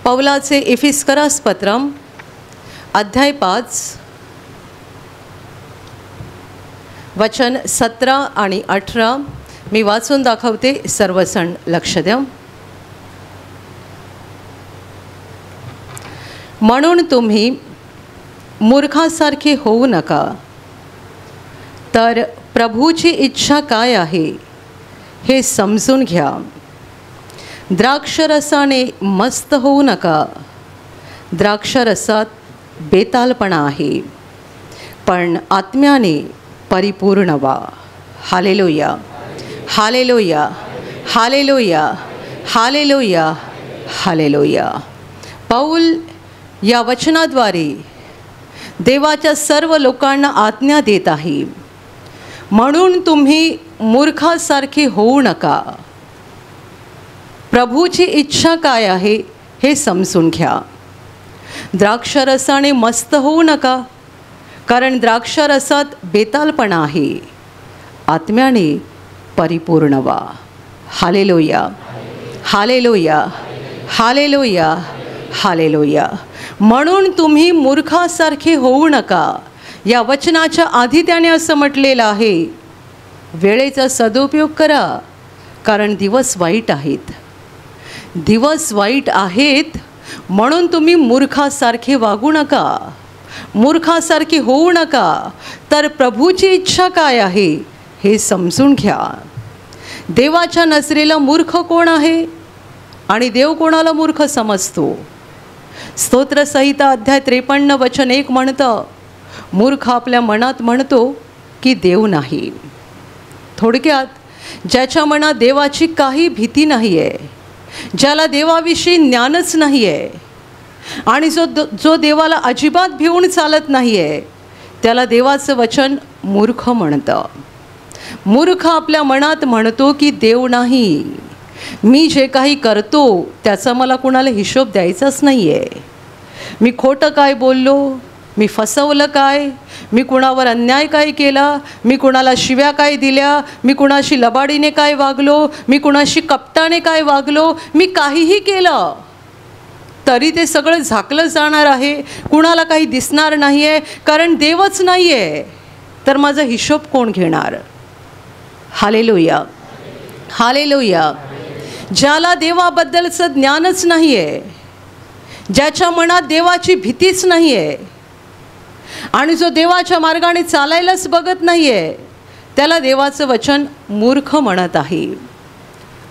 पौलाचे इफिस्करास पत्रम अध्याय 5 वचन 17 आणि 18 मी वाचून दाखवते. सर्वजण लक्ष द्या. म्हणून तुम्ही मूर्खासारखे होऊ नका, तर प्रभूची इच्छा काय आहे हे समजून घ्या. द्राक्षरसाने मस्त होऊ नका, द्राक्षरसात बेतालपणा आहे, पण आत्म्याने परिपूर्ण व्हा. Hallelujah, hallelujah, hallelujah, hallelujah, hallelujah. Paul या वचनाद्वारे देवाच्या सर्व लोकांना आज्ञा देत आहे. म्हणून तुम्ही मूर्खासारखे होऊ नका, प्रभूची इच्छा काय आहे हे समजून घ्या. द्राक्षरसाने मस्त होऊ नका, कारण द्राक्षरसात बेतालपणा आहे, आत्म्याने परिपूर्ण व्हा. Hallelujah, hallelujah, hallelujah, hallelujah. म्हणून तुम्ही मूर्खासारखे होऊ नका. या वचनाच्या आधी त्याने असं म्हटलेलं आहे, वेळेचा सदुपयोग करा, कारण दिवस वाईट आहेत. दिवस वाईट आहेत म्हणून तुम्ही मूर्खासारखे वागू नका, मूर्खासारखे होऊ नका, तर प्रभूची इच्छा काय आहे हे समजून घ्या. देवाच्या नजरेला मूर्ख कोण आहे आणि देव कोणाला मूर्ख समजतो? स्तोत्रसंहिता अध्याय 53 वचन 1 म्हणतं, मूर्ख आपल्या मनात म्हणतो की देव नाही. थोडक्यात, ज्याच्या मनात देवाची काही भीती नाही आहे, ज्याला देवाविषयी ज्ञानच नाही आहे आणि जो देवाला अजिबात भिवून चालत नाही आहे, त्याला देवाचं वचन मूर्ख म्हणतं. मूर्ख आपल्या मनात म्हणतो की देव नाही, मी जे काही करतो त्याचा मला कुणाला हिशोब द्यायचाच नाही आहे. मी खोटं काय बोललो, मी फसवलं काय, मी कुणावर अन्याय काय केला, मी कुणाला शिव्या काय दिल्या, मी कुणाशी लबाडीने काय वागलो, मी कुणाशी कपटाने काय वागलो, मी काहीही केलं तरी ते सगळं झाकलं जाणार आहे, कुणाला काही दिसणार नाही आहे, कारण देवच नाही आहे. तर माझा हिशोब कोण घेणार? Hallelujah, hallelujah. ज्याला देवाबद्दलचं ज्ञानच नाही आहे, ज्याच्या मनात देवाची भीतीच नाही आहे आणि जो देवाच्या मार्गाने चालायलाच बघत नाही आहे, त्याला देवाचं वचन मूर्ख म्हणत आहे.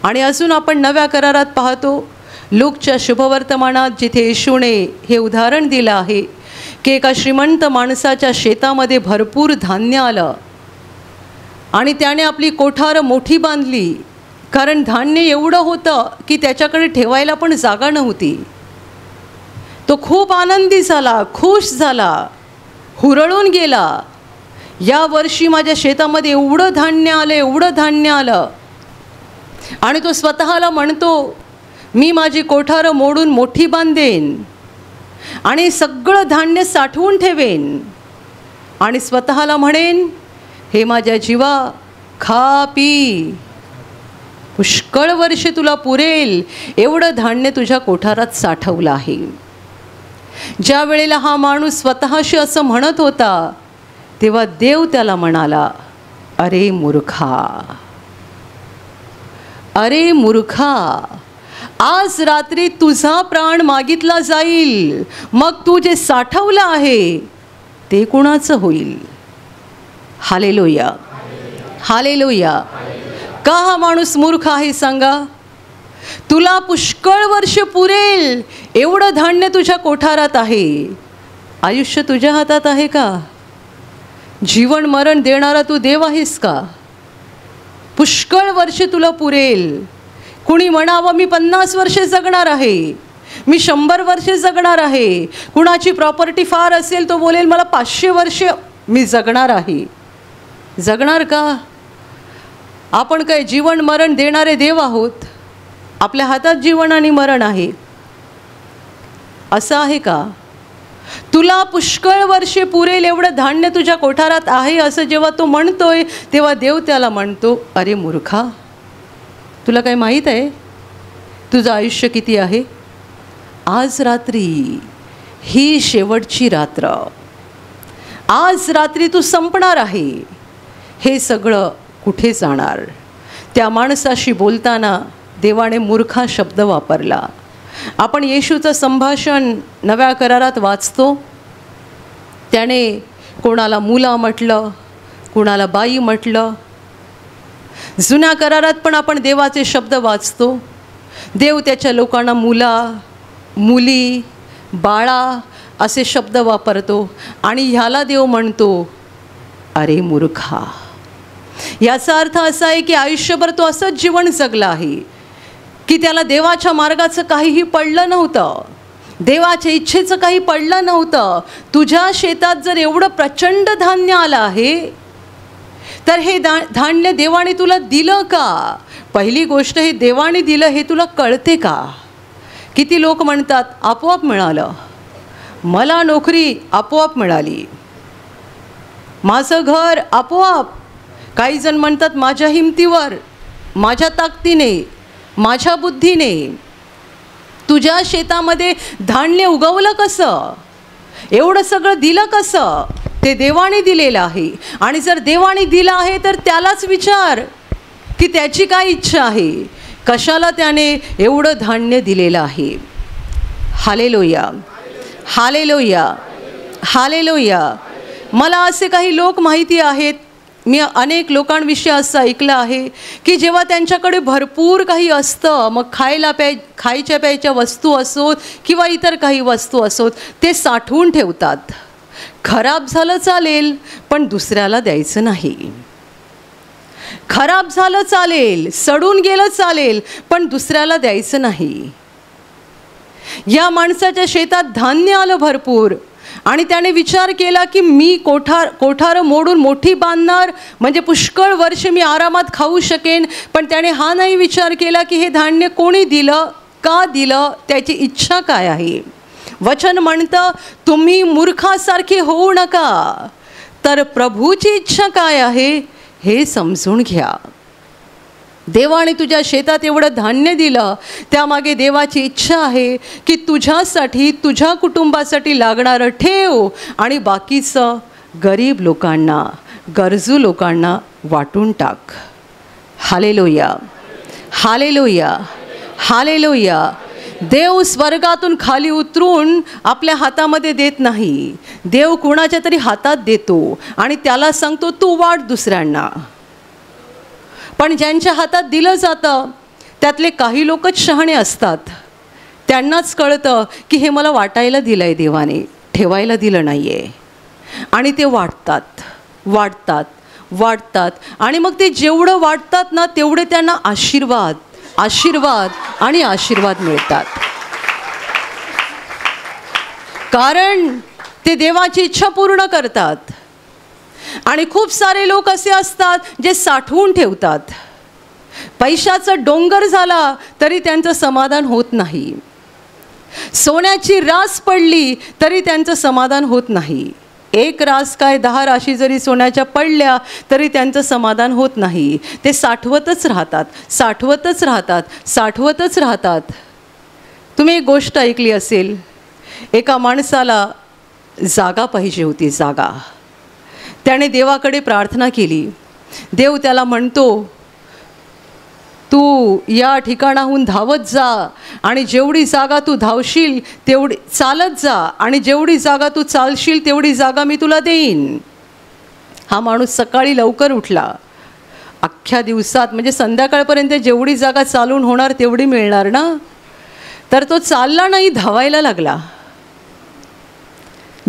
आणि अजून आपण नव्या करारात पाहतो, लूकच्या शुभवर्तमानात जिथे येशूने हे उदाहरण दिलं आहे की एका श्रीमंत माणसाच्या शेतामध्ये भरपूर धान्य आलं आणि त्याने आपली कोठारं मोठी बांधली, कारण धान्य एवढं होतं की त्याच्याकडे ठेवायला पण जागा नव्हती. तो खूप आनंदी झाला, खुश झाला, हुरळून गेला, या वर्षी माझ्या शेतामध्ये एवढं धान्य आलं, एवढं धान्य आलं. आणि तो स्वतःला म्हणतो, मी माझी कोठारं मोडून मोठी बांधेन आणि सगळं धान्य साठवून ठेवेन आणि स्वतःला म्हणेन, हे माझ्या जीवा, खा पी, पुष्कळ वर्ष तुला पुरेल एवढं धान्य तुझ्या कोठारात साठवलं आहे. ज्या वेळेला हा माणूस स्वतःशी असं म्हणत होता, तेव्हा देव त्याला म्हणाला, अरे मूर्खा, अरे मूर्खा, आज रात्री तुझा प्राण मागितला जाईल, मग तू जे साठवलं आहे ते कुणाचं होईल? Hallelujah, hallelujah. का हा माणूस मूर्ख आहे सांगा? तुला पुष्कळ वर्ष पुरेल एवढं धान्य तुझ्या कोठारात आहे, आयुष्य तुझ्या हातात आहे का? जीवन मरण देणारा तू देव आहेस का? पुष्कळ वर्ष तुला पुरेल. कुणी म्हणावं मी 50 वर्ष जगणार आहे, मी 100 वर्ष जगणार आहे. कुणाची प्रॉपर्टी फार असेल तो बोलेल मला 500 वर्ष मी जगणार आहे. जगणार का? आपण काय जीवन मरण देणारे देव आहोत? आपल्या हातात जीवन आणि मरण आहे, असं आहे का? तुला पुष्कळ वर्षे पुरेल एवढं धान्य तुझ्या कोठारात आहे असं जेव्हा तो म्हणतोय, तेव्हा देव त्याला म्हणतो, अरे मूर्खा, तुला काय माहीत आहे तुझं आयुष्य किती आहे? आज रात्री ही शेवटची रात्र, आज रात्री तू संपणार आहे. हे सगळं कुठे जाणार? त्या माणसाशी बोलताना देवाने मूर्खा शब्द वापरला. आपण येशूचं संभाषण नव्या करारात वाचतो. त्याने कोणाला मुला म्हटलं, कोणाला बाई म्हटलं. जुन्या करारात पण आपण देवाचे शब्द वाचतो. देव त्याच्या लोकांना मुला, मुली, बाळा असे शब्द वापरतो आणि ह्याला देव म्हणतो, अरे मूर्खा. याचा अर्थ असा आहे की आयुष्यभर तो असंच जीवन जगला आहे की त्याला देवाच्या मार्गाचं काहीही पडलं नव्हतं, देवाच्या इच्छेचं काही पडलं नव्हतं. तुझ्या शेतात जर एवढं प्रचंड धान्य आलं आहे तर हे धान्य देवाने तुला दिलं का? पहिली गोष्ट, हे देवाने दिलं हे तुला कळते का? किती लोक म्हणतात आपोआप मिळालं, मला नोकरी आपोआप मिळाली, माझं घर आपोआप. काही जण म्हणतात माझ्या हिमतीवर, माझ्या ताकदीने, माझ्या बुद्धीने. तुझ्या शेतामध्ये धान्य उगवलं कसं? एवढं सगळं दिलं कसं? ते देवाने दिलेलं आहे. आणि जर देवाने दिलं आहे तर त्यालाच विचार की त्याची काय इच्छा आहे, कशाला त्याने एवढं धान्य दिलेलं आहे. Hallelujah, hallelujah, hallelujah. मला असे काही लोक माहिती आहेत, मी अनेक लोकांविषयी असं ऐकलं आहे की जेव्हा त्यांच्याकडे भरपूर काही असतं, मग खायच्या प्यायच्या वस्तू असोत किंवा इतर काही वस्तू असोत, ते साठवून ठेवतात. खराब झालं चालेल पण दुसऱ्याला द्यायचं नाही. खराब झालं चालेल, सडून गेलं चालेल पण दुसऱ्याला द्यायचं नाही. या माणसाच्या शेतात धान्य आलं भरपूर आणि त्याने विचार केला की मी कोठार मोडून मोठी बांधणार, म्हणजे पुष्कळ वर्ष मी आरामात खाऊ शकेन. पण त्याने हा नाही विचार केला की हे धान्य कोणी दिलं, का दिलं, त्याची इच्छा काय आहे. वचन म्हणतं तुम्ही मूर्खासारखे होऊ नका, तर प्रभूची इच्छा काय आहे हे समजून घ्या. देवाने तुझ्या शेतात एवढं धान्य दिलं, त्यामागे देवाची इच्छा आहे की तुझ्यासाठी, तुझ्या कुटुंबासाठी लागणारं ठेव आणि बाकीचं गरीब लोकांना, गरजू लोकांना वाटून टाक. Hallelujah, hallelujah, hallelujah. देव स्वर्गातून खाली उतरून आपल्या हातामध्ये देत नाही. देव कुणाच्या तरी हातात देतो आणि त्याला सांगतो तू वाट दुसऱ्यांना. पण ज्यांच्या हातात दिलं जातं त्यातले काही लोकच शहाणे असतात. त्यांनाच कळतं की हे मला वाटायला दिलं आहे देवाने, ठेवायला दिलं नाही आहे. आणि ते वाटतात, वाटतात, वाटतात. आणि मग ते जेवढं वाटतात ना तेवढे त्यांना आशीर्वाद, आशीर्वाद आणि आशीर्वाद मिळतात. कारण ते देवाची इच्छा पूर्ण करतात. आणि खूप सारे लोक असे असतात जे साठवून ठेवतात. पैशाचा डोंगर झाला तरी त्यांचं समाधान होत नाही. सोन्याची रास पडली तरी त्यांचं समाधान होत नाही. एक रास काय 10 राशी जरी सोन्याच्या पडल्या तरी त्यांचं समाधान होत नाही. ते साठवतच राहतात, साठवतच राहतात, साठवतच राहतात. तुम्ही एक गोष्ट ऐकली असेल, एका माणसाला जागा पाहिजे होती, जागा. त्याने देवाकडे प्रार्थना केली. देव त्याला म्हणतो तू या ठिकाणाहून धावत जा आणि जेवढी जागा तू धावशील तेवढी चालत जा आणि जेवढी जागा तू चालशील तेवढी जागा मी तुला देईन. हा माणूस सकाळी लवकर उठला. अख्ख्या दिवसात म्हणजे संध्याकाळपर्यंत जेवढी जागा चालून होणार तेवढी मिळणार ना, तर तो चालला नाही, धावायला लागला.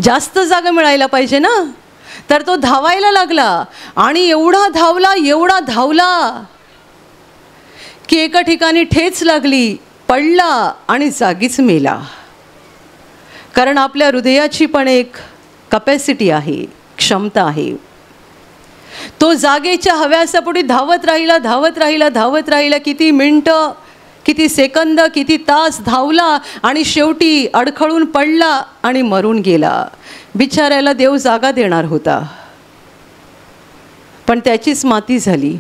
जास्त जागा मिळायला पाहिजे ना, तर तो धावायला लागला. आणि एवढा धावला, एवढा धावला की एका ठिकाणी ठेच लागली, पडला आणि जागीच मेला. कारण आपल्या हृदयाची पण एक कपॅसिटी आहे, क्षमता आहे. तो जागेच्या हव्यासापोटी धावत राहिला, धावत राहिला, धावत राहिला. किती मिनटं, किती सेकंद, किती तास धावला आणि शेवटी अडखळून पडला आणि मरून गेला. बिचाऱ्याला देव जागा देणार होता पण त्याचीच माती झाली.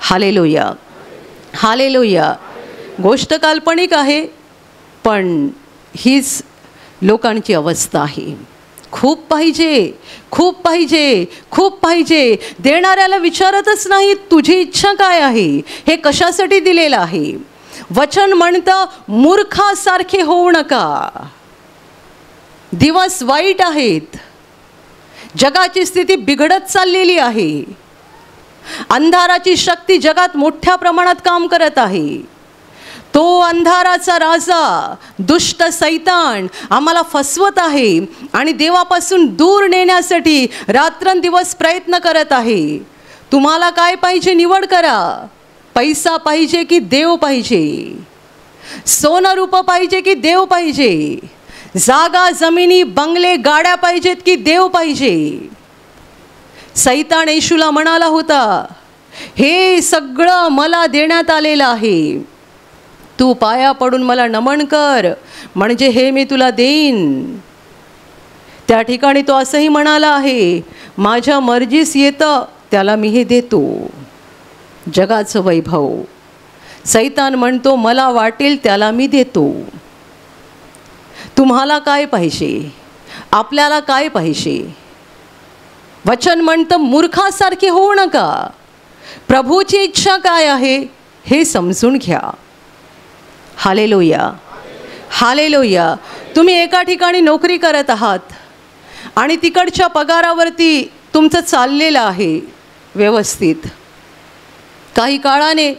Hallelujah, hallelujah. गोष्ट काल्पनिक आहे पण हीच लोकांची अवस्था आहे. खूप पाहिजे, खूप पाहिजे, खूप पाहिजे. देणाऱ्याला विचारतच नाही तुझी इच्छा काय आहे, हे कशासाठी दिलेलं आहे. वचन म्हणतं मूर्खासारखे होऊ नका. दिवस वाईट आहेत. जगाची स्थिती बिघडत चाललेली आहे. अंधाराची शक्ती जगात मोठ्या प्रमाणात काम करत आहे. तो अंधाराचा राजा दुष्ट सैतान आम्हाला फसवत आहे आणि देवापासून दूर नेण्यासाठी रात्रंदिवस प्रयत्न करत आहे. तुम्हाला काय पाहिजे निवड करा. पैसा पाहिजे की देव पाहिजे, सोनं रूप पाहिजे की देव पाहिजे, जागा जमिनी बंगले गाड्या पाहिजेत की देव पाहिजे. सैतान येशूला म्हणाला होता, हे सगळं मला देण्यात आलेलं आहे, तू पाया पडून मला नमन कर म्हणजे हे मी तुला देईन. त्या ठिकाणी तो असंही म्हणाला आहे, माझ्या मर्जीस येतं त्याला मी हे देतो. जगाचं वैभव. सैतान म्हणतो मला वाटेल त्याला मी देतो. तुम्हाला काय पाहिजे, आपल्याला काय पाहिजे. वचन म्हणतं मूर्खासारखे होऊ नका. प्रभूची इच्छा काय आहे हे समजून घ्या. Hallelujah, hallelujah. तुम्ही एका ठिकाणी नोकरी करत आहात आणि तिकडच्या पगारावरती तुमचं चाललेलं आहे व्यवस्थित. काही काळाने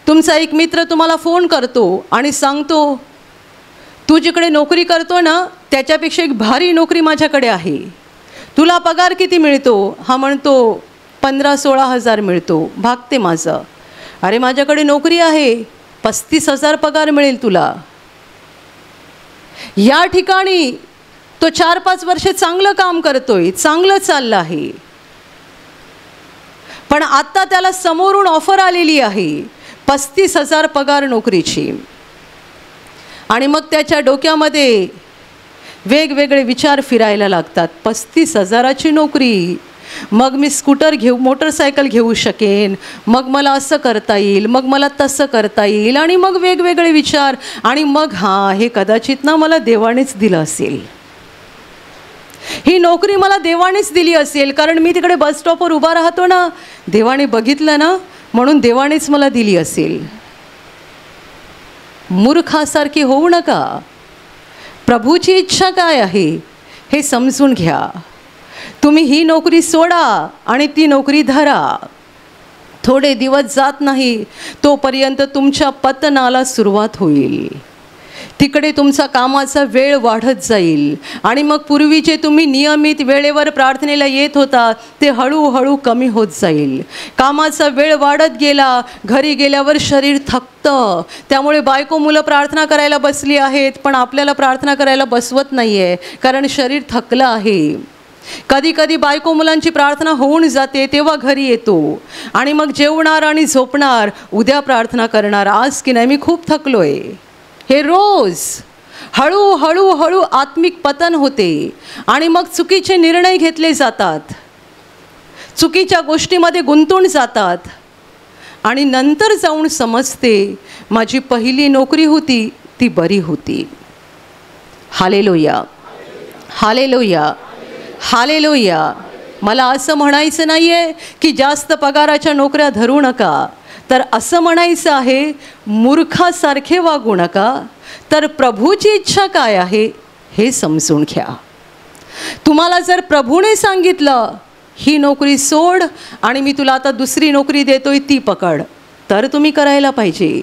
तुमचा एक मित्र तुम्हाला फोन करतो आणि सांगतो, तू जिकडे नोकरी करतो ना त्याच्यापेक्षा एक भारी नोकरी माझ्याकडे आहे, तुला पगार किती मिळतो. हा म्हणतो 15-16 हजार मिळतो. भागते माझं. अरे माझ्याकडे नोकरी आहे, 35,000 पगार मिळेल तुला. या ठिकाणी तो 4-5 वर्षे चांगलं काम करतोय, चांगलं चाललं आहे. पण आता त्याला समोरून ऑफर आलेली आहे 35,000 पगार नोकरीची. आणि मग त्याच्या डोक्यामध्ये वेगवेगळे विचार फिरायला लागतात. 35,000ची नोकरी, मग मी स्कूटर घेऊ, मोटरसायकल घेऊ शकेन, मग मला असं करता येईल, मग मला तसं करता येईल, आणि मग वेगवेगळे विचार. आणि मग हे कदाचित ना मला देवानेच दिलं असेल, ही नोकरी मला देवानेच दिली असेल, कारण मी तिकडे बस स्टॉपवर उभा राहतो ना, देवाने बघितलं ना म्हणून देवानेच मला दिली असेल. मूर्खासारखे होऊ नका. प्रभूची इच्छा काय आहे हे समजून घ्या. तुम्ही ही नोकरी सोडा आणि ती नोकरी धरा. थोडे दिवस जात नाही तोपर्यंत तुमच्या पतनाला सुरुवात होईल. तिकडे तुमचा कामाचा वेळ वाढत जाईल आणि मग पूर्वीचे तुम्ही नियमित वेळेवर प्रार्थनेला येत होता ते हळूहळू कमी होत जाईल. कामाचा वेळ वाढत गेला, घरी गेल्यावर शरीर थकतं. त्यामुळे बायको मुलं प्रार्थना करायला बसली आहेत पण आपल्याला प्रार्थना करायला बसवत नाही आहे, कारण शरीर थकलं आहे. कधी कधी बायको मुलांची प्रार्थना होऊन जाते तेव्हा घरी येतो आणि मग जेवणार आणि झोपणार, उद्या प्रार्थना करणार, आज की नाही मी खूप थकलोय. हे रोज हळूहळू हळू आत्मिक पतन होते आणि मग चुकीचे निर्णय घेतले जातात, चुकीच्या गोष्टीमध्ये गुंतून जातात आणि नंतर जाऊन समजते माझी पहिली नोकरी होती ती बरी होती. Hallelujah, hallelujah, hallelujah. मला असं म्हणायचं नाही आहे की जास्त पगाराच्या नोकऱ्या धरू नका, तर असं म्हणायचं आहे मूर्खासारखे वागू नका, तर प्रभूची इच्छा काय आहे हे समजून घ्या. तुम्हाला जर प्रभूने सांगितलं ही नोकरी सोड आणि मी तुला आता दुसरी नोकरी देतोय ती पकड, तर तुम्ही करायला पाहिजे.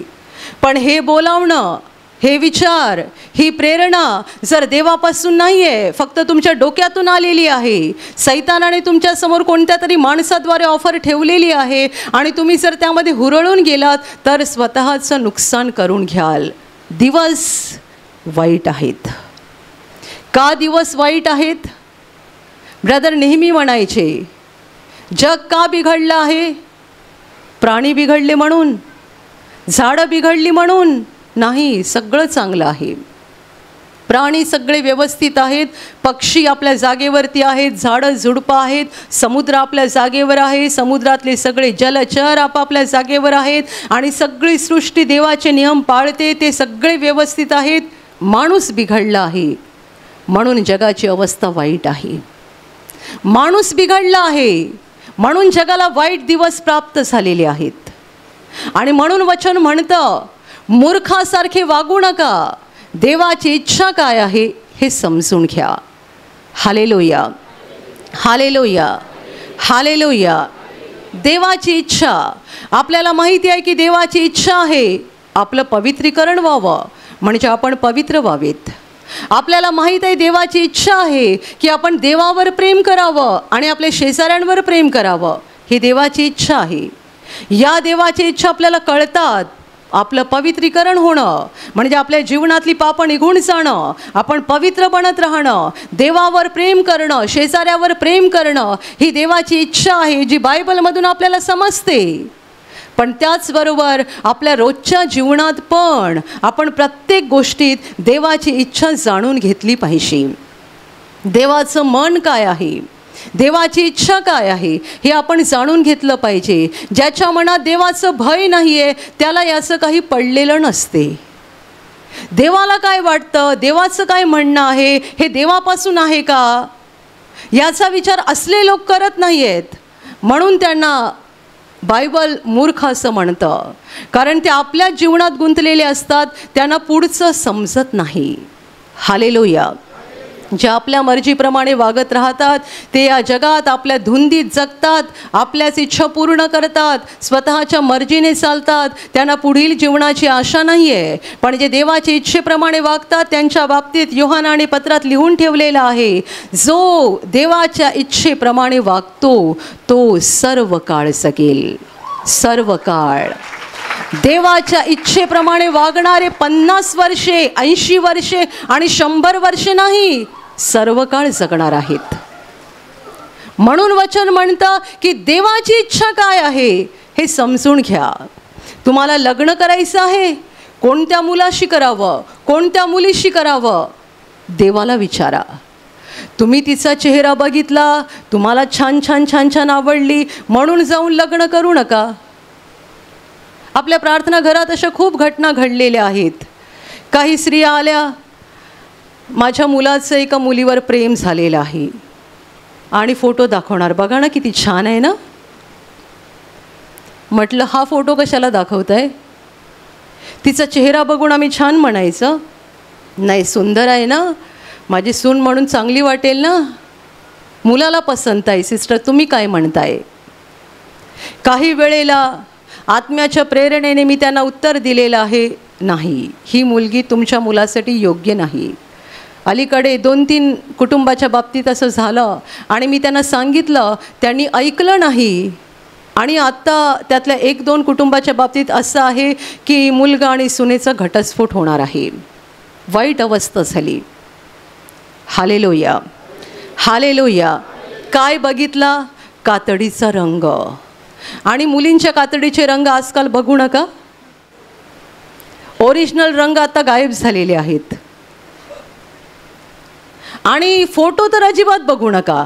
पण हे बोलावणं, हे विचार, ही प्रेरणा जर देवापासून नाही आहे, फक्त तुमच्या डोक्यातून आलेली आहे, सैतानाने तुमच्यासमोर कोणत्या तरी माणसाद्वारे ऑफर ठेवलेली आहे आणि तुम्ही जर त्यामध्ये हुरळून गेलात तर स्वतःचं नुकसान करून घ्याल. दिवस वाईट आहेत. का दिवस वाईट आहेत? ब्रदर नेहमी म्हणायचे जग का बिघडलं आहे? प्राणी बिघडले म्हणून, झाडं बिघडली म्हणून नाही, सगळं चांगलं आहे. प्राणी सगळे व्यवस्थित आहेत, पक्षी आपल्या जागेवरती आहेत, झाडं झुडपं आहेत, समुद्र आपल्या जागेवर आहे, समुद्रातले सगळे जलचर आपापल्या जागेवर आहेत आणि सगळी सृष्टी देवाचे नियम पाळते, ते सगळे व्यवस्थित आहेत. माणूस बिघडला आहे म्हणून जगाची अवस्था वाईट आहे. माणूस बिघडला आहे म्हणून जगाला वाईट दिवस प्राप्त झालेले आहेत. आणि म्हणून वचन म्हणतं, मूर्खासारखे वागू नका, देवाची इच्छा काय आहे हे समजून घ्या. Hallelujah, hallelujah, hallelujah. देवाची इच्छा, आपल्याला माहिती आहे की देवाची इच्छा आहे आपलं पवित्रीकरण व्हावं, म्हणजे आपण पवित्र व्हावेत. आपल्याला माहीत आहे देवाची इच्छा आहे की आपण देवावर प्रेम करावं आणि आपल्या शेजाऱ्यांवर प्रेम करावं. ही देवाची इच्छा आहे. या देवाची इच्छा आपल्याला कळतात. आपलं पवित्रीकरण होणं म्हणजे आपल्या जीवनातली पापं निघून जाणं, आपण पवित्र बनत राहणं, देवावर प्रेम करणं, शेजाऱ्यावर प्रेम करणं, ही देवाची इच्छा आहे जी बायबलमधून आपल्याला समजते. पण त्याचबरोबर आपल्या रोजच्या जीवनात पण आपण प्रत्येक गोष्टीत देवाची इच्छा जाणून घेतली पाहिजे. देवाचं मन काय आहे, देवाची इच्छा काय आहे हे आपण जाणून घेतलं पाहिजे. ज्याच्या मनात देवाचं भय नाही आहे त्याला याचं काही पडलेलं नसते. देवाला काय वाटतं, देवाचं काय म्हणणं आहे, हे देवापासून आहे का, याचा विचार असले लोक करत नाही आहेत. म्हणून त्यांना बायबल मूर्ख असं म्हणतं, कारण ते आपल्या जीवनात गुंतलेले असतात, त्यांना पुढचं समजत नाही. हालेलुया. जे आपल्या मर्जीप्रमाणे वागत राहतात ते या जगात आपल्या धुंदीत जगतात, आपल्याच इच्छा पूर्ण करतात, स्वतःच्या मर्जीने चालतात, त्यांना पुढील जीवनाची आशा नाही आहे. पण जे देवाच्या इच्छेप्रमाणे वागतात त्यांच्या बाबतीत योहानाने पत्रात लिहून ठेवलेलं आहे, जो देवाच्या इच्छेप्रमाणे वागतो तो सर्व काळ जगेल. सर्व काळ. देवाच्या इच्छेप्रमाणे वागणारे 50 वर्षे, 80 वर्षे आणि 100 वर्षे नाही, सर्व काळ जगणार आहेत. म्हणून वचन म्हणतं की देवाची इच्छा काय आहे हे समजून घ्या. तुम्हाला लग्न करायचं आहे, कोणत्या मुलाशी करावं, कोणत्या मुलीशी करावं, देवाला विचारा. तुम्ही तिचा चेहरा बघितला, तुम्हाला छान छान छान छान आवडली म्हणून जाऊन लग्न करू नका. आपल्या प्रार्थना घरात अशा खूप घटना घडलेल्या आहेत. काही स्त्रिया आल्या, माझ्या मुलाचं एका मुलीवर प्रेम झालेलं आहे आणि फोटो दाखवणार, बघा ना किती छान आहे ना. म्हटलं हा फोटो कशाला दाखवताय, तिचा चेहरा बघून आम्ही छान म्हणायचं नाही, सुंदर आहे ना, माझी सून म्हणून चांगली वाटेल ना. मुलाला पसंत आहे, सिस्टर तुम्ही काय म्हणताय. काही वेळेला आत्म्याच्या प्रेरणेने मी त्यांना उत्तर दिलेलं आहे, नाही, ही मुलगी तुमच्या मुलासाठी योग्य नाही. अलीकडे 2-3 कुटुंबाच्या बाबतीत असं झालं आणि मी त्यांना सांगितलं, त्यांनी ऐकलं नाही. आणि आत्ता त्यातल्या 1-2 कुटुंबाच्या बाबतीत असं आहे की मुलगा आणि सुनेचा घटस्फोट होणार आहे. वाईट अवस्था झाली. Hallelujah, hallelujah. काय बघितला, कातडीचा रंग. आणि मुलींच्या कातडीचे रंग आजकाल बघू नका, ओरिजिनल रंग आता गायब झालेले आहेत. आणि फोटो तर अजिबात बघू नका.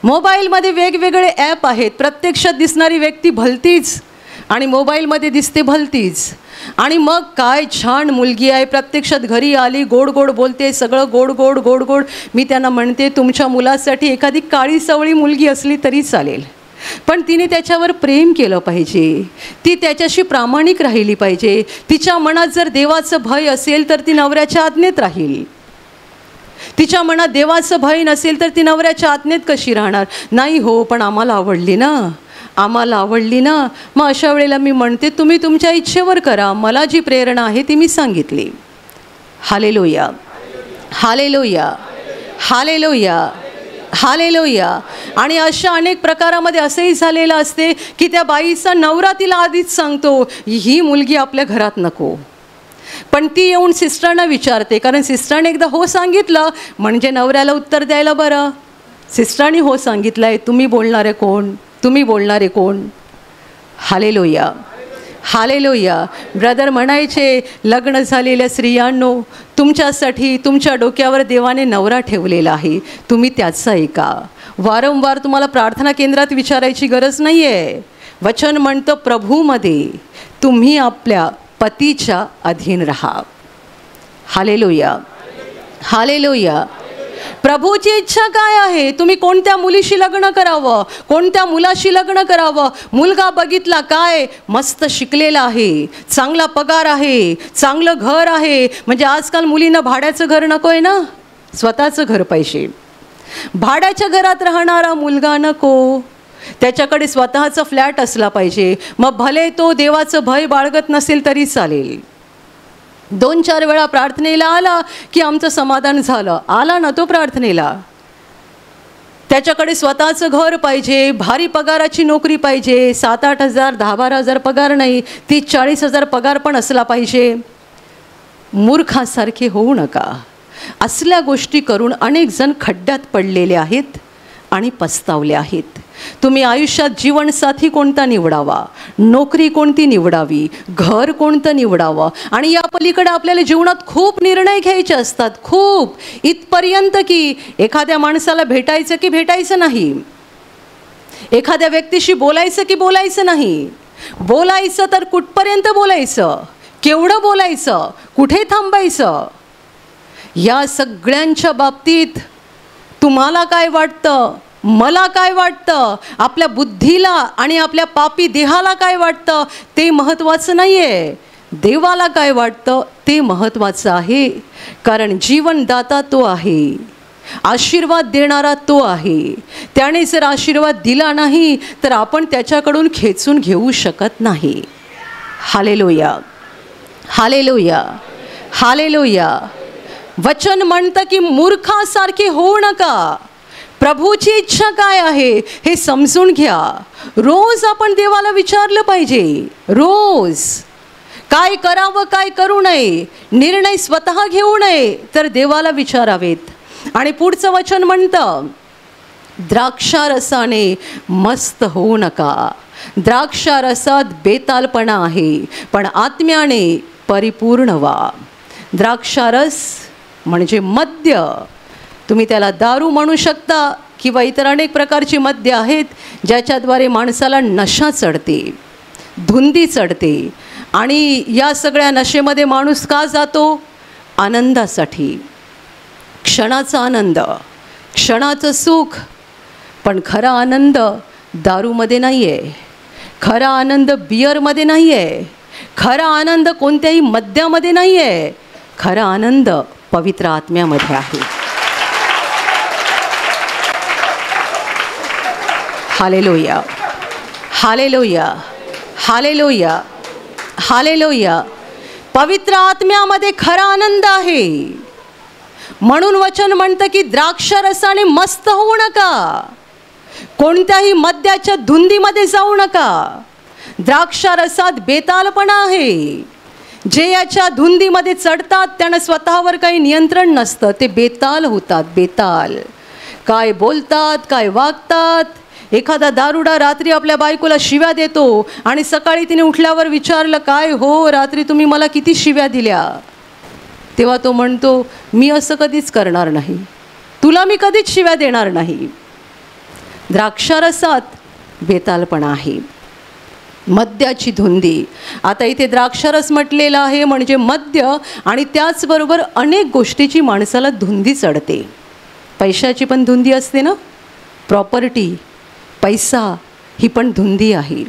मोबाईलमध्ये वेगवेगळे ॲप आहेत, प्रत्यक्षात दिसणारी व्यक्ती भलतीच आणि मोबाईलमध्ये दिसते भलतीच. आणि मग काय छान मुलगी आहे, प्रत्यक्षात घरी आली, गोड गोड बोलते, सगळं गोड गोड गोड गोड. मी त्यांना म्हणते, तुमच्या मुलासाठी एखादी काळी सवळी मुलगी असली तरी चालेल, पण तिने त्याच्यावर प्रेम केलं पाहिजे, ती त्याच्याशी प्रामाणिक राहिली पाहिजे. तिच्या मनात जर देवाचं भय असेल तर ती नवऱ्याच्या आज्ञेत राहील. तिच्या मनात देवाचं भय नसेल तर ती नवऱ्याच्या आज्ञेत कशी राहणार. नाही हो, पण आम्हाला आवडली ना, आम्हाला आवडली ना. मग अशा वेळेला मी म्हणते, तुम्ही तुमच्या इच्छेवर करा, मला जी प्रेरणा आहे ती मी सांगितली. Hallelujah, hallelujah, hallelujah, hallelujah. आणि अशा अनेक प्रकारामध्ये असंही झालेलं असते की त्या बाईचा नवरा तिला आधीच सांगतो, ही मुलगी आपल्या घरात नको. पण ती येऊन सिस्टरना विचारते, कारण सिस्टरने एकदा हो सांगितलं म्हणजे नवऱ्याला उत्तर द्यायला बरं. सिस्टरनी हो सांगितलं आहे, तुम्ही बोलणारे कोण, तुम्ही बोलणारे कोण. Hallelujah, hallelujah. ब्रदर म्हणायचे, लग्न झालेल्या स्त्रियांनो, तुमच्यासाठी तुमच्या डोक्यावर देवाने नवरा ठेवलेला आहे, तुम्ही त्याचं ऐका. वारंवार तुम्हाला प्रार्थना केंद्रात विचारायची गरज नाही आहे. वचन म्हणतं, प्रभूमध्ये तुम्ही आपल्या पतीच्या अधीन राहा. Hallelujah, hallelujah. प्रभूची इच्छा काय आहे? तुम्ही कोणत्या मुलीशी लग्न करावं, कोणत्या मुलाशी लग्न करावं. मुलगा बघितला, काय मस्त शिकलेला आहे, चांगला पगार आहे, चांगलं घर आहे. म्हणजे आजकाल मुलींना भाड्याचं घर नको आहे ना, स्वतःचं घर पाहिजे. भाड्याच्या घरात राहणारा मुलगा नको, त्याच्याकडे स्वतःचा फ्लॅट असला पाहिजे. मग भले तो देवाचं भय बाळगत नसेल तरी चालेल. 2-4 वेळा प्रार्थनेला आला की आमचं समाधान झालं. आला ना तो प्रार्थनेला. त्याच्याकडे स्वतःचं घर पाहिजे, भारी पगाराची नोकरी पाहिजे. 7-8 हजार, 10-12 हजार पगार नाही, 30-40 हजार पगार पण असला पाहिजे. मूर्खासारखे होऊ नका. असल्या गोष्टी करून अनेक जण खड्ड्यात पडलेले आहेत आणि पस्तावले आहेत. तुम्ही आयुष्यात जीवनसाथी कोणता निवडावा, नोकरी कोणती निवडावी, घर कोणतं निवडावं. आणि या पलीकडे आपल्याला जीवनात खूप निर्णय घ्यायचे असतात, खूप. इथपर्यंत की एखाद्या माणसाला भेटायचं की भेटायचं नाही, एखाद्या व्यक्तीशी बोलायचं की बोलायचं नाही. बोलायचं तर कुठपर्यंत बोलायचं, केवढं बोलायचं, कुठे थांबायचं. या सगळ्यांच्या बाबतीत तुम्हाला काय वाटतं, मला काय वाटतं, आपल्या बुद्धीला आणि आपल्या पापी देहाला काय वाटतं ते महत्त्वाचं नाही आहे. देवाला काय वाटतं ते महत्त्वाचं आहे. कारण जीवनदाता तो आहे, आशीर्वाद देणारा तो आहे. त्याने जर आशीर्वाद दिला नाही तर आपण त्याच्याकडून खेचून घेऊ शकत नाही. Hallelujah, hallelujah, hallelujah. वचन म्हणतं की मूर्खासारखे होऊ नका. प्रभूची इच्छा काय आहे हे समजून घ्या. रोज आपण देवाला विचारलं पाहिजे, रोज काय करावं काय करू नये. निर्णय स्वतः घेऊ नये तर देवाला विचारावेत. आणि पुढचं वचन म्हणतं, द्राक्षारसाने मस्त होऊ नका. द्राक्षारसात बेतालपणा आहे, पण आत्म्याने परिपूर्ण व्हा. द्राक्षारस म्हणजे मद्य. तुम्ही त्याला दारू म्हणू शकता किंवा इतर अनेक प्रकारची मद्य आहेत ज्याच्याद्वारे माणसाला नशा चढते, धुंदी चढते. आणि या सगळ्या नशेमध्ये माणूस का जातो? आनंदासाठी. क्षणाचा आनंद, क्षणाचं सुख. पण खरा आनंद दारूमध्ये नाही आहे, खरा आनंद बिअरमध्ये नाही आहे, खरा आनंद कोणत्याही मद्यामध्ये नाही आहे. खरा आनंद पवित्र आत्म्यामध्ये आहे. Hallelujah, hallelujah, hallelujah, hallelujah. पवित्र आत्म्यामध्ये खरा आनंद आहे. म्हणून वचन म्हणतं की द्राक्षरसाने मस्त होऊ नका, कोणत्याही मद्याच्या धुंदीमध्ये जाऊ नका. द्राक्षारसात बेतालपणा आहे. जे याच्या धुंदीमध्ये चढतात त्यांना स्वतःवर काही नियंत्रण नसतं, ते बेताल होतात. बेताल. काय बोलतात, काय वागतात. एखादा दारुडा रात्री आपल्या बायकोला शिव्या देतो आणि सकाळी तिने उठल्यावर विचारलं, काय हो रात्री तुम्ही मला किती शिव्या दिल्या? तेव्हा तो म्हणतो, मी असं कधीच करणार नाही, तुला मी कधीच शिव्या देणार नाही. द्राक्षारसात बेतालपणा आहे, मद्याची धुंदी. आता इथे द्राक्षारस म्हटलेला आहे म्हणजे मद्य, आणि त्याचबरोबर अनेक गोष्टीची माणसाला धुंदी चढते. पैशाची पण धुंदी असते ना, प्रॉपर्टी, पैसा, ही पण धुंदी आहे.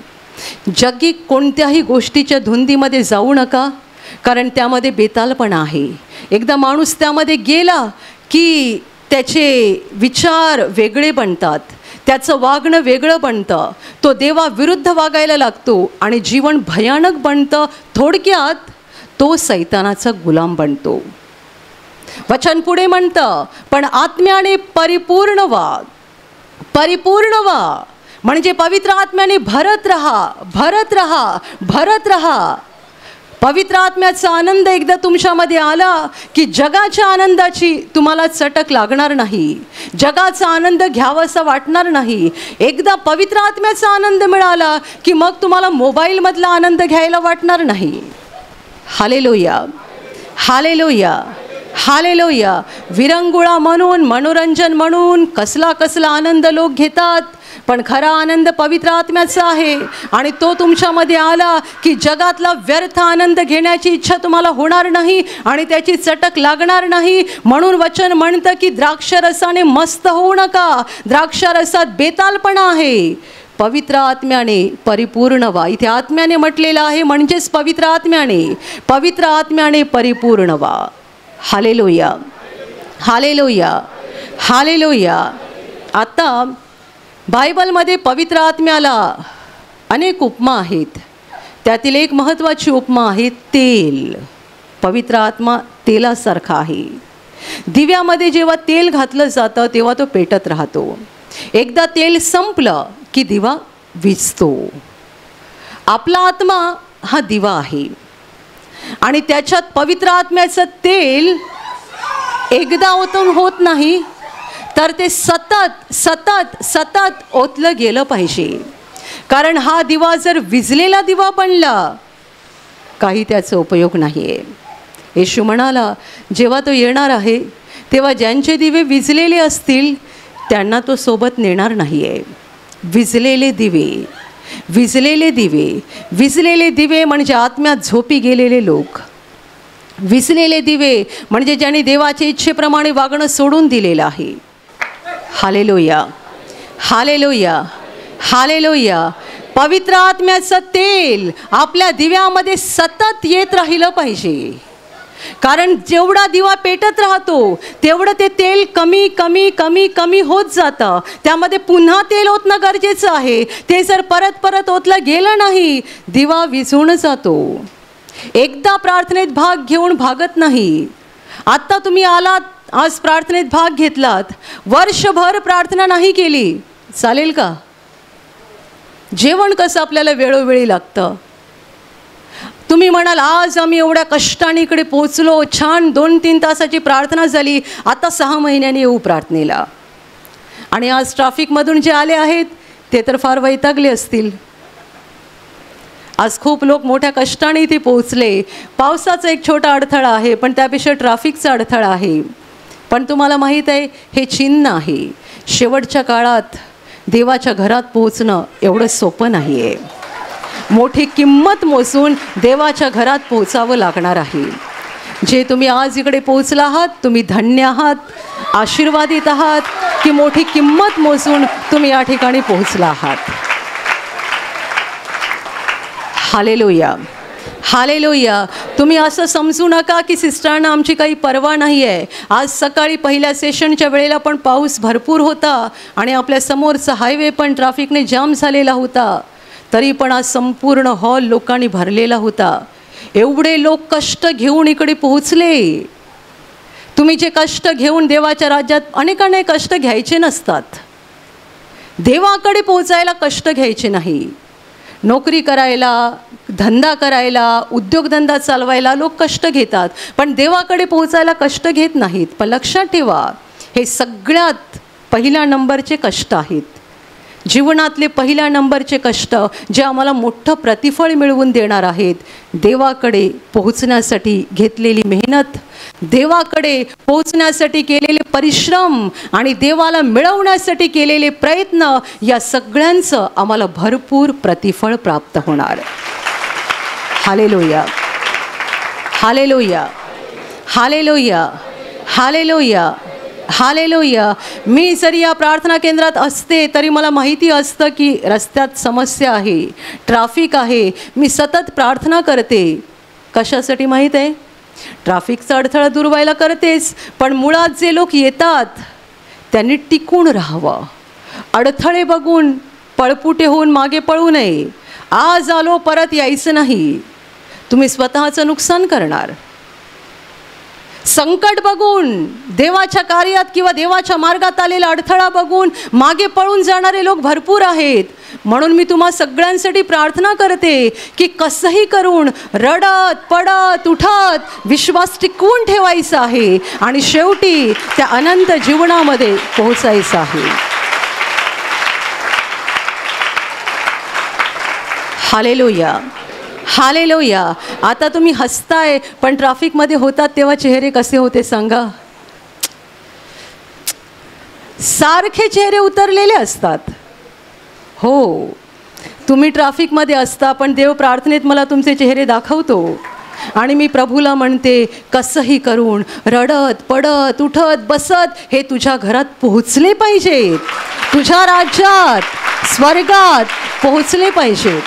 जगी कोणत्याही गोष्टीच्या धुंदीमध्ये जाऊ नका, कारण त्यामध्ये बेतालपणा आहे. एकदा माणूस त्यामध्ये गेला की त्याचे विचार वेगळे बनतात, त्याचं वागणं वेगळं बनतं, तो देवाविरुद्ध वागायला लागतो आणि जीवन भयानक बनतं. थोडक्यात तो सैतानाचा गुलाम बनतो. वचन पुढे म्हणतं, पण आत्म्याने परिपूर्ण व्हा. परिपूर्ण व्हा म्हणजे पवित्र आत्म्याने भरत राहा, भरत राहा, भरत राहा. पवित्र आत्म्याचा आनंद एकदा तुमच्यामध्ये आला की जगाच्या आनंदाची तुम्हाला चटक लागणार नाही, जगाचा आनंद घ्यावासा वाटणार नाही. एकदा पवित्र आत्म्याचा आनंद मिळाला की मग तुम्हाला मोबाईलमधला आनंद घ्यायला वाटणार नाही. Hallelujah, hallelujah, hallelujah. विरंगुळा म्हणून, मनोरंजन म्हणून कसला कसला आनंद लोक घेतात, पण खरा आनंद पवित्र आत्म्याचा आहे आणि तो तुमच्यामध्ये आला की जगातला व्यर्थ आनंद घेण्याची इच्छा तुम्हाला होणार नाही आणि त्याची चटक लागणार नाही. म्हणून वचन म्हणतं की द्राक्षरसाने मस्त होऊ नका, द्राक्षरसात बेतालपणा आहे. पवित्र आत्म्याने परिपूर्ण व्हा. इथे आत्म्याने म्हटलेलं आहे म्हणजेच पवित्र आत्म्याने परिपूर्ण व्हा. Hallelujah, hallelujah, hallelujah. आता बायबलमध्ये पवित्र आत्म्याला अनेक उपमा आहेत. त्यातील एक महत्त्वाची उपमा आहे तेल. पवित्र आत्मा तेलासारखा आहे. दिव्यामध्ये जेव्हा तेल घातलं जातं तेव्हा तो पेटत राहतो. एकदा तेल संपलं की दिवा विझतो. आपला आत्मा हा दिवा आहे आणि त्याच्यात पवित्र आत्म्याचं तेल एकदा ओतून होत नाही, तर ते सतत सतत सतत ओतलं गेलं पाहिजे. कारण हा दिवा जर विझलेला दिवा बनला काही त्याचा उपयोग नाही आहे. येशू म्हणाला जेव्हा तो येणार आहे तेव्हा ज्यांचे दिवे विझलेले असतील त्यांना तो सोबत नेणार नाही आहे. विझलेले दिवे, विझलेले दिवे, विझलेले दिवे म्हणजे आत्म्यात झोपी गेलेले लोक. विझलेले दिवे म्हणजे ज्यांनी देवाच्या इच्छेप्रमाणे वागणं सोडून दिलेलं आहे. Hallelujah, hallelujah, hallelujah. पवित्र आत्म्याचं तेल आपल्या दिव्यामध्ये सतत येत राहिलं पाहिजे. कारण जेवढा दिवा पेटत राहतो तेवढं ते तेल कमी कमी कमी कमी होत जातं. त्यामध्ये पुन्हा तेल ओतणं गरजेचं आहे. ते जर परत परत ओतलं गेलं नाही दिवा विझून जातो. एकदा प्रार्थनेत भाग घेऊन भागत नाही. आत्ता तुम्ही आलात, आज प्रार्थनेत भाग घेतलात, वर्षभर प्रार्थना नाही केली चालेल का? जेवण कसं आपल्याला वेळोवेळी लागतं. तुम्ही म्हणाल आज आम्ही एवढ्या कष्टाने इकडे पोचलो, छान 2-3 तासाची प्रार्थना झाली, आता 6 महिन्यांनी येऊ प्रार्थनेला. आणि आज ट्रॅफिकमधून जे आले आहेत ते तर फार वैतागले असतील. आज खूप लोक मोठ्या कष्टाने इथे पोहोचले. पावसाचा एक छोटा अडथळा आहे पण त्यापेक्षा ट्रॅफिकचा अडथळा आहे. पण तुम्हाला माहीत आहे हे चिन्ह आहे. शेवटच्या काळात देवाच्या घरात पोहोचणं एवढं सोपं नाही आहे. मोठी किंमत मोजून देवाच्या घरात पोहोचावं लागणार आहे. जे तुम्ही आज इकडे पोहोचला आहात तुम्ही धन्य आहात, आशीर्वादित आहात की मोठी किंमत मोजून तुम्ही या ठिकाणी पोहोचला आहात. Hallelujah, hallelujah. तुम्ही असं समजू नका की सिस्टरांना आमची काही पर्वा नाही आहे. आज सकाळी पहिल्या सेशनच्या वेळेला पण पाऊस भरपूर होता आणि आपल्या समोरचा हायवे पण ट्रॅफिकने जाम झालेला होता. तरी पण आज संपूर्ण हॉल लोकांनी भरलेला होता. एवढे लोक कष्ट घेऊन इकडे पोहोचले. तुम्ही जे कष्ट घेऊन देवाच्या राज्यात अनेकांना कष्ट घ्यायचे नसतात. देवाकडे पोहोचायला कष्ट घ्यायचे नाही. नोकरी करायला, धंदा करायला, उद्योगधंदा चालवायला लोक कष्ट घेतात पण देवाकडे पोहोचायला कष्ट घेत नाहीत. पण लक्षात ठेवा हे सगळ्यात पहिल्या नंबरचे कष्ट आहेत. जीवनातले पहिल्या नंबरचे कष्ट जे आम्हाला मोठं प्रतिफळ मिळवून देणार आहेत. देवाकडे पोहोचण्यासाठी घेतलेली मेहनत, देवाकडे पोहोचण्यासाठी केलेले परिश्रम आणि देवाला मिळवण्यासाठी केलेले प्रयत्न या सगळ्यांचं आम्हाला भरपूर प्रतिफळ प्राप्त होणार. Hallelujah, hallelujah, hallelujah, hallelujah, hallelujah. मी जरी या प्रार्थना केंद्रात असते तरी मला माहिती असतं की रस्त्यात समस्या आहे, ट्रॅफिक आहे. मी सतत प्रार्थना करते. कशासाठी माहीत आहे? ट्रॅफिकचा अडथळा दूर व्हायला करतेच, पण मुळात जे लोक येतात त्यांनी टिकून राहावं. अडथळे बघून पळपुटे होऊन मागे पळू नये. आज आलो परत यायचं नाही, तुम्ही स्वतःचं नुकसान करणार. संकट बघून, देवाच्या कार्यात किंवा देवाच्या मार्गात आलेला अडथळा बघून मागे पळून जाणारे लोक भरपूर आहेत. म्हणून मी तुम्हा सगळ्यांसाठी प्रार्थना करते की कसंही करून रडत पडत उठत विश्वास टिकवून ठेवायचा आहे आणि शेवटी त्या अनंत जीवनामध्ये पोहोचायचं आहे. Hallelujah, hallelujah. आता तुम्ही हसताय पण ट्रॅफिकमध्ये होतात तेव्हा चेहरे कसे होते सांगा? सारखे चेहरे उतरलेले असतात. हो, तुम्ही ट्रॅफिकमध्ये असता पण देव प्रार्थनेत मला तुमचे चेहरे दाखवतो आणि मी प्रभूला म्हणते, कसंही करून रडत पडत उठत बसत हे तुझ्या घरात पोहोचले पाहिजेत, तुझ्या राज्यात स्वर्गात पोहोचले पाहिजेत.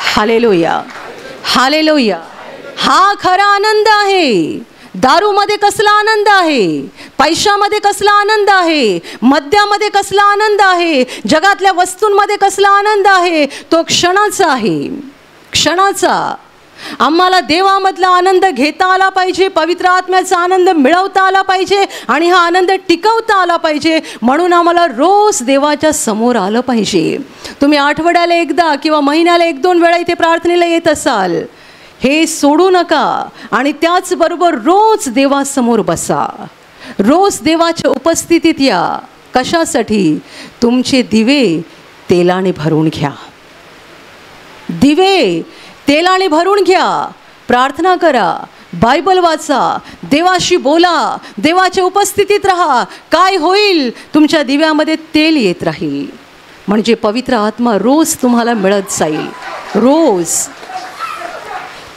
Hallelujah, hallelujah. हा खरा आनंद आहे. दारूमध्ये कसला आनंद आहे, पैशामध्ये कसला आनंद आहे, मद्यामध्ये कसला आनंद आहे, जगातल्या वस्तूंमध्ये कसला आनंद आहे, तो क्षणाचा आहे, क्षणाचा. आम्हाला देवामधला आनंद घेता आला पाहिजे, पवित्र आत्म्याचा आनंद मिळवता आला पाहिजे आणि हा आनंद टिकवता आला पाहिजे. म्हणून आम्हाला रोज देवाच्या समोर आलं पाहिजे. तुम्ही आठवड्याला एकदा किंवा महिन्याला 1-2 वेळा इथे प्रार्थनेला येत असाल, हे सोडू नका आणि त्याचबरोबर रोज देवासमोर बसा, रोज देवाच्या उपस्थितीत या. कशासाठी? तुमचे दिवे तेलाने भरून घ्या, दिवे तेलाने भरून घ्या. प्रार्थना करा, बायबल वाचा, देवाशी बोला, देवाच्या उपस्थितीत राहा. काय होईल? तुमच्या दिव्यामध्ये तेल येत राहील, म्हणजे पवित्र आत्मा रोज तुम्हाला मिळत जाईल. रोज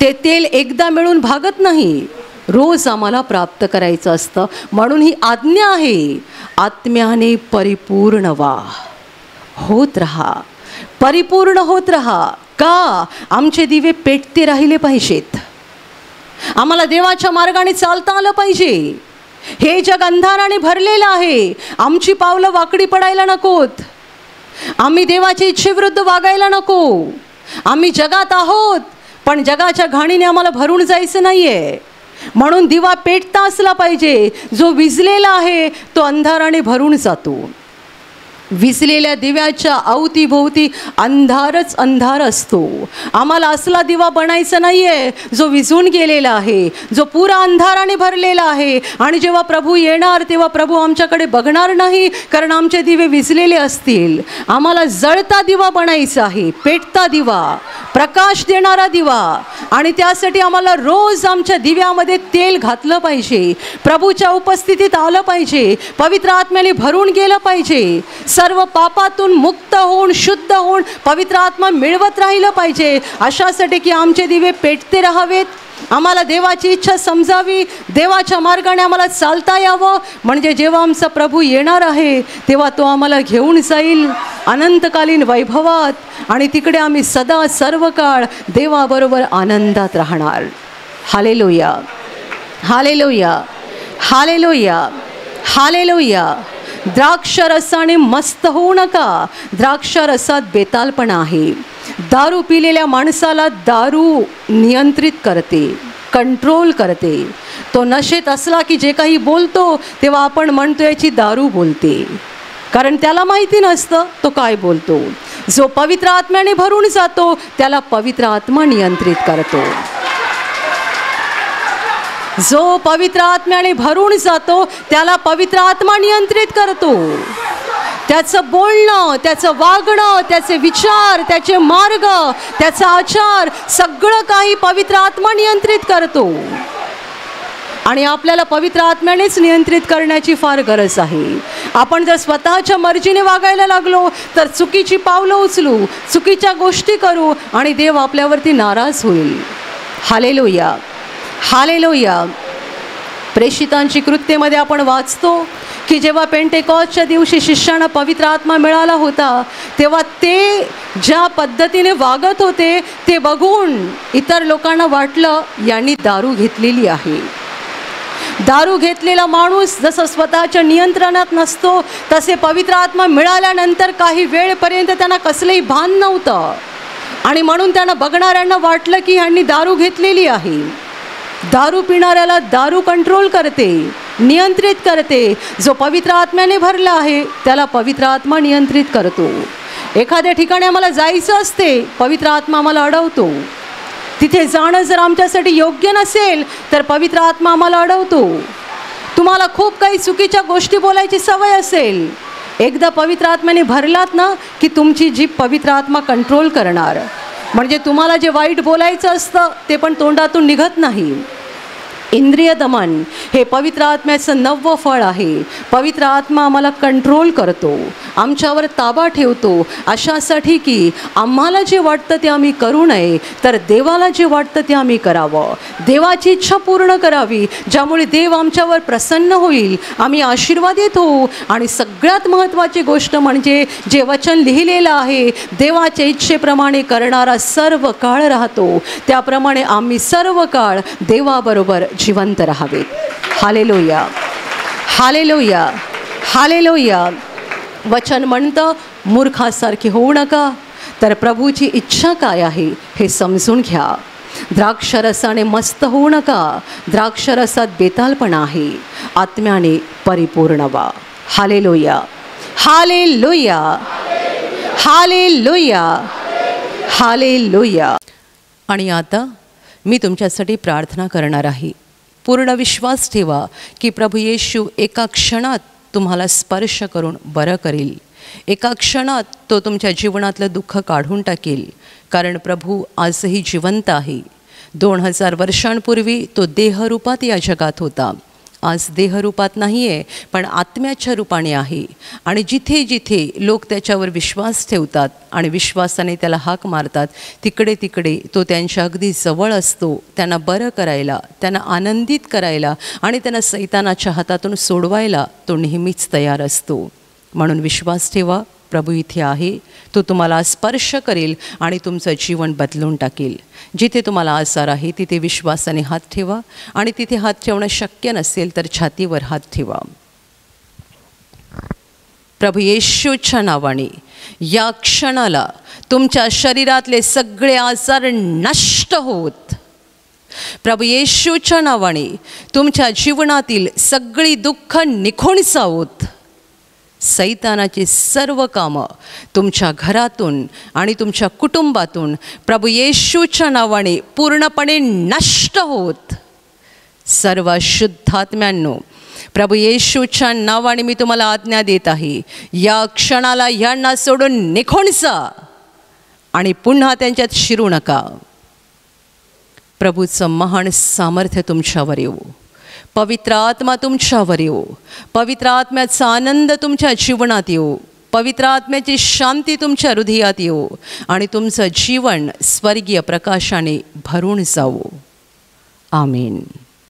ते तेल एकदा मिळून भागत नाही, रोज आम्हाला प्राप्त करायचं असतं. म्हणून ही आज्ञा आहे, आत्म्याने परिपूर्ण व्हा, होत राहा, परिपूर्ण होत राहा. का? आमचे दिवे पेटते राहिले पाहिजेत, आम्हाला देवाच्या मार्गाने चालता आलं पाहिजे. हे जग अंधाराने भरलेलं आहे, आमची पावलं वाकडी पडायला नकोत, आम्ही देवाच्या इच्छेविरुद्ध वागायला नको. आम्ही जगात आहोत पण जगाच्या घाणीने आम्हाला भरून जायचं नाही आहे. म्हणून दिवा पेटता असला पाहिजे. जो विझलेला आहे तो अंधाराने भरून जातो. विझलेल्या दिव्याच्या अवतीभोवती अंधारच अंधार असतो. आम्हाला असला दिवा बनायचा नाही आहे जो विझून गेलेला आहे, जो पुरा अंधाराने भरलेला आहे. आणि जेव्हा प्रभू येणार तेव्हा प्रभू आमच्याकडे बघणार नाही, कारण आमचे दिवे विझलेले असतील. आम्हाला जळता दिवा बनायचा आहे, पेटता दिवा, प्रकाश देणारा दिवा. आणि त्यासाठी आम्हाला रोज आमच्या दिव्यामध्ये तेल घातलं पाहिजे, प्रभूच्या उपस्थितीत आलं पाहिजे, पवित्र आत्म्याने भरून गेलं पाहिजे. सर्व पापातून मुक्त होऊन शुद्ध होऊन पवित्र आत्मा मिळवत राहिलं पाहिजे. अशासाठी की आमचे दिवे पेटते राहावेत, आम्हाला देवाची इच्छा समजावी, देवाच्या मार्गाने आम्हाला चालता यावं. म्हणजे जेव्हा आमचा प्रभू येणार आहे तेव्हा तो आम्हाला घेऊन जाईल अनंतकालीन वैभवात आणि तिकडे आम्ही सदा सर्व काळ देवाबरोबर आनंदात राहणार. Hallelujah, hallelujah, hallelujah, hallelujah. द्राक्षरसाने मस्त होऊ नका, द्राक्षरसात बेतालपणा आहे. दारू पिलेल्या माणसाला दारू नियंत्रित करते, कंट्रोल करते. तो नशेत असला की जे काही बोलतो तेव्हा आपण म्हणतो याची दारू बोलते, कारण त्याला माहिती नसतं तो काय बोलतो. जो पवित्र आत्म्याने भरून जातो त्याला पवित्र आत्मा नियंत्रित करतो. जो पवित्र आत्म्याने भरून जातो त्याला पवित्र आत्मा नियंत्रित करतो. त्याचं बोलणं, त्याचं वागणं, त्याचे विचार, त्याचे मार्ग, त्याचा आचार सगळं काही पवित्र आत्मा नियंत्रित करतो. आणि आपल्याला पवित्र आत्म्यानेच नियंत्रित करण्याची फार गरज आहे. आपण जर स्वतःच्या मर्जीने वागायला लागलो तर चुकीची पावलं उचलू, चुकीच्या गोष्टी करू आणि देव आपल्यावरती नाराज होईल. Hallelujah, hallelujah. प्रेषितांची कृत्येमध्ये आपण वाचतो की जेव्हा पेंटेकॉस्टच्या दिवशी शिष्यांना पवित्र आत्मा मिळाला होता तेव्हा ते ज्या पद्धतीने वागत होते ते बघून इतर लोकांना वाटलं यांनी दारू घेतलेली आहे. दारू घेतलेला माणूस जसं स्वतःच्या नियंत्रणात नसतो तसे पवित्र आत्मा मिळाल्यानंतर काही वेळपर्यंत त्यांना कसलंही भान नव्हतं आणि म्हणून त्यांना बघणाऱ्यांना वाटलं की ह्यांनी दारू घेतलेली आहे. दारू पिणाऱ्याला दारू कंट्रोल करते, नियंत्रित करते. जो पवित्र आत्म्याने भरला आहे त्याला पवित्र आत्मा नियंत्रित करतो. एखाद्या ठिकाणी आम्हाला जायचं असते, पवित्र आत्मा आम्हाला अडवतो. तिथे जाणं जर आमच्यासाठी योग्य नसेल तर पवित्र आत्मा आम्हाला अडवतो. तुम्हाला खूप काही चुकीच्या गोष्टी बोलायची सवय असेल, एकदा पवित्र आत्म्याने भरलात ना की तुमची जीभ पवित्र आत्मा कंट्रोल करणार. म्हणजे तुम्हाला जे वाईट बोलायचं असतं ते पण तोंडातून निघत नाही. इंद्रिय दमन हे पवित्र आत्म्याचं नववं फळ आहे. पवित्र आत्मा आम्हाला कंट्रोल करतो, आमच्यावर ताबा ठेवतो, अशासाठी की आम्हाला जे वाटतं ते आम्ही करू नये, तर देवाला जे वाटतं ते आम्ही करावं, देवाची इच्छा पूर्ण करावी, ज्यामुळे देव आमच्यावर प्रसन्न होईल, आम्ही आशीर्वादित होऊ. आणि सगळ्यात महत्त्वाची गोष्ट म्हणजे जे वचन लिहिलेलं आहे, देवाच्या इच्छेप्रमाणे करणारा सर्व काळ राहतो, त्याप्रमाणे आम्ही सर्व काळ देवाबरोबर जिवंत राहावेत. Hallelujah, hallelujah, hallelujah. वचन म्हणतं, मूर्खासारखे होऊ नका, तर प्रभूची इच्छा काय आहे हे समजून घ्या. द्राक्षरसाने मस्त होऊ नका, द्राक्षरसात बेतालपणा आहे, आत्म्याने परिपूर्ण व्हा. Hallelujah, hallelujah, hallelujah, hallelujah. आणि आता मी तुमच्यासाठी प्रार्थना करणार आहे. पूर्ण विश्वास ठेवा की प्रभू येशू एका क्षणात तुम्हाला स्पर्श करून बरं करेल. एका क्षणात तो तुमच्या जीवनातलं दुःख काढून टाकेल, कारण प्रभू आजही जिवंत आहे. 2000 वर्षांपूर्वी तो देहरूपात या जगात होता, आज देहरूपात नाही आहे, पण आत्म्याच्या रूपाने आहे. आणि जिथे जिथे लोक त्याच्यावर विश्वास ठेवतात आणि विश्वासाने त्याला हाक मारतात, तिकडे तिकडे तो त्यांच्या अगदी जवळ असतो, त्यांना बरं करायला, त्यांना आनंदित करायला आणि त्यांना सैतानाच्या हातातून सोडवायला तो नेहमीच तयार असतो. म्हणून विश्वास ठेवा, प्रभू इथे आहे, तो तुम्हाला स्पर्श करेल आणि तुमचं जीवन बदलून टाकेल. जिथे तुम्हाला आजार आहे तिथे विश्वासाने हात ठेवा, आणि तिथे हात ठेवणं शक्य नसेल तर छातीवर हात ठेवा. प्रभू येशूच्या नावाने या क्षणाला तुमच्या शरीरातले सगळे आजार नष्ट होत, प्रभू येशूच्या नावाने तुमच्या जीवनातील सगळी दुःख निघून जावोत. सैतानाची सर्व कामं तुमच्या घरातून आणि तुमच्या कुटुंबातून प्रभू येशूच्या नावाने पूर्णपणे नष्ट होत. सर्व शुद्धात्म्यांनो, प्रभू येशूच्या नावाने मी तुम्हाला आज्ञा देत आहे, या क्षणाला यांना सोडून निघून जा आणि पुन्हा त्यांच्यात शिरू नका. प्रभूचं महान सामर्थ्य तुमच्यावर येऊ, पवित्र आत्मा तुमच्यावर येऊ, पवित्र आत्म्याचा आनंद तुमच्या जीवनात येऊ, पवित्र आत्म्याची शांती तुमच्या हृदयात येऊ आणि तुमचं जीवन स्वर्गीय प्रकाशाने भरून जावो. आमीन.